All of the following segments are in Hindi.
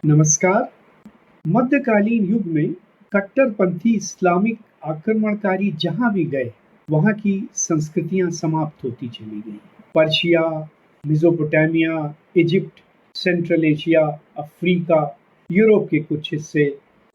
नमस्कार। मध्यकालीन युग में कट्टरपंथी इस्लामिक आक्रमणकारी जहां भी गए, वहां की संस्कृतियां समाप्त होती चली गईं। Persia, Mesopotamia, Egypt, central Asia, Africa, Europe के कुछ हिस्से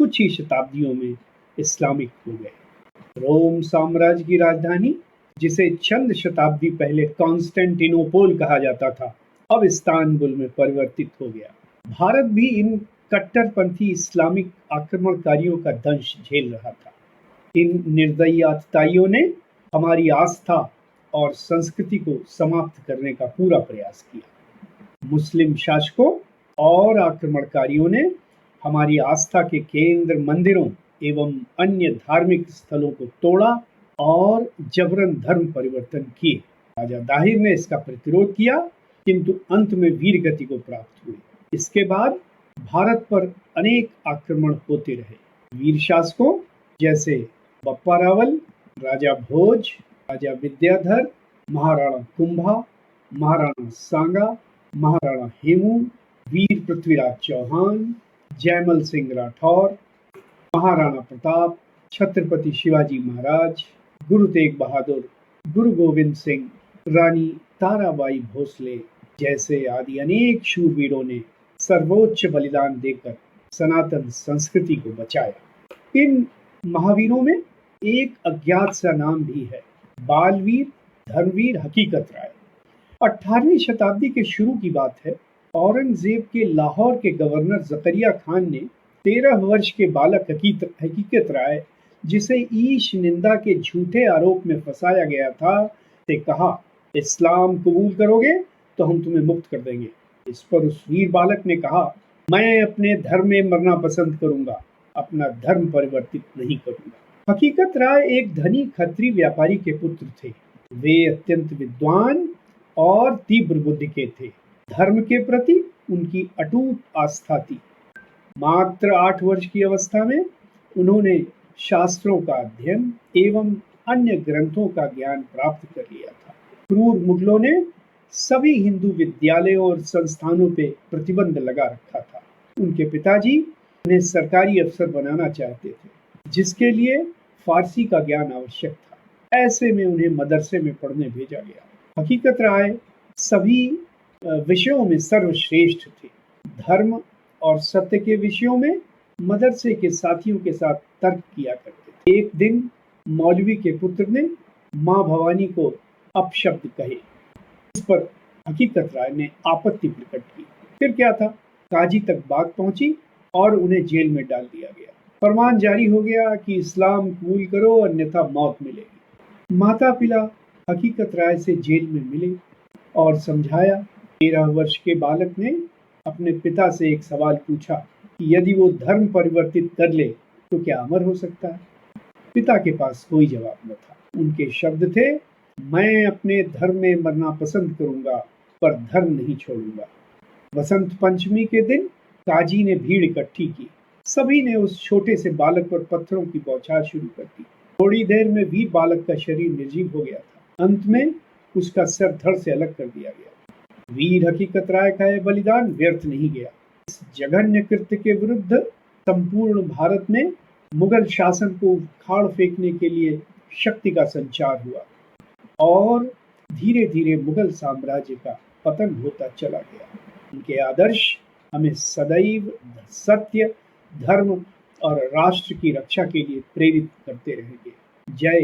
कुछ ही शताब्दियों में इस्लामिक हो गए। रोम साम्राज्य की राजधानी, जिसे चंद शताब्दी पहले कॉन्स्टेंटिनोपोल कहा जाता था, अब इस्तांबुल में परिवर्तित हो गया। भारत भी इन कट्टरपंथी इस्लामिक आक्रमणकारियों का दंश झेल रहा था। इन निर्दयी आतताइयों ने हमारी आस्था और संस्कृति को समाप्त करने का पूरा प्रयास किया। मुस्लिम शासकों और आक्रमणकारियों ने हमारी आस्था के केंद्र मंदिरों एवं अन्य धार्मिक स्थलों को तोड़ा और जबरन धर्म परिवर्तन किए। राजा दाहिर ने इसका प्रतिरोध किया, किंतु अंत में वीर गति को प्राप्त हुए। इसके बाद भारत पर अनेक आक्रमण होते रहे। वीर शासकों जैसे बप्पा रावल, राजा भोज, राजा विद्याधर, महाराणा कुंभा, महाराणा सांगा, महाराणा हेमू, वीर पृथ्वीराज चौहान, जयमल सिंह राठौर, महाराणा प्रताप, छत्रपति शिवाजी महाराज, गुरु तेग बहादुर, गुरु गोविंद सिंह, रानी ताराबाई भोसले जैसे आदि अनेक शूरवीरों ने सर्वोच्च बलिदान देकर सनातन संस्कृति को बचाया। इन महावीरों में एक अज्ञात सा नाम भी है, बालवीर धर्मवीर हकीकत राय। 18वीं शताब्दी के शुरू की बात है। औरंगजेब के लाहौर के गवर्नर जकरिया खान ने 13 वर्ष के बालक हकीकत राय, जिसे ईश निंदा के झूठे आरोप में फंसाया गया था, से कहा, इस्लाम कबूल करोगे तो हम तुम्हें मुक्त कर देंगे। इस पर उस वीर बालक ने कहा, मैं अपने धर्म में मरना पसंद करूंगा, अपना धर्म परिवर्तित नहीं करूंगा। हकीकत राय एक धनी खत्री व्यापारी के पुत्र थे। वे अत्यंत विद्वान और तीव्र बुद्धि के थे। धर्म के प्रति उनकी अटूट आस्था थी। मात्र 8 वर्ष की अवस्था में उन्होंने शास्त्रों का अध्ययन एवं अन्य ग्रंथों का ज्ञान प्राप्त कर लिया था। क्रूर मुगलों ने सभी हिंदू विद्यालयों और संस्थानों पे प्रतिबंध लगा रखा था। उनके पिताजी उन्हें सरकारी अफसर बनाना चाहते थे, जिसके लिए फारसी का ज्ञान आवश्यक था। ऐसे में उन्हें मदरसे में पढ़ने भेजा गया। हकीकत राय सभी विषयों में सर्वश्रेष्ठ थे। धर्म और सत्य के विषयों में मदरसे के साथियों के साथ तर्क किया करते थे। एक दिन मौलवी के पुत्र ने माँ भवानी को अपशब्द कहे। इस पर हकीकत राय ने आपत्ति प्रकट की। फिर क्या था, काजी तक बात पहुंची और उन्हें जेल में डाल दिया गया। फरमान जारी हो गया कि इस्लाम कबूल करो अन्यथा मौत मिलेगी। माता पिता हकीकत राय से जेल में मिले और समझाया। 13 वर्ष के बालक ने अपने पिता से एक सवाल पूछा कि यदि वो धर्म परिवर्तित कर ले तो क्या अमर हो सकता है। पिता के पास कोई जवाब न था। उनके शब्द थे, मैं अपने धर्म में मरना पसंद करूंगा पर धर्म नहीं छोड़ूंगा। बसंत पंचमी के दिन काजी ने भीड़ इकट्ठी की। सभी ने उस छोटे से बालक पर पत्थरों की बौछार शुरू कर दी। थोड़ी देर में वीर बालक का शरीर निर्जीव हो गया था। अंत में उसका सर धड़ से अलग कर दिया गया। वीर हकीकत राय का यह बलिदान व्यर्थ नहीं गया। इस जघन्य कृत्य के विरुद्ध संपूर्ण भारत में मुगल शासन को उखाड़ फेंकने के लिए शक्ति का संचार हुआ और धीरे धीरे मुगल साम्राज्य का पतन होता चला गया। उनके आदर्श हमें सदैव सत्य, धर्म और राष्ट्र की रक्षा के लिए प्रेरित करते रहेंगे। जय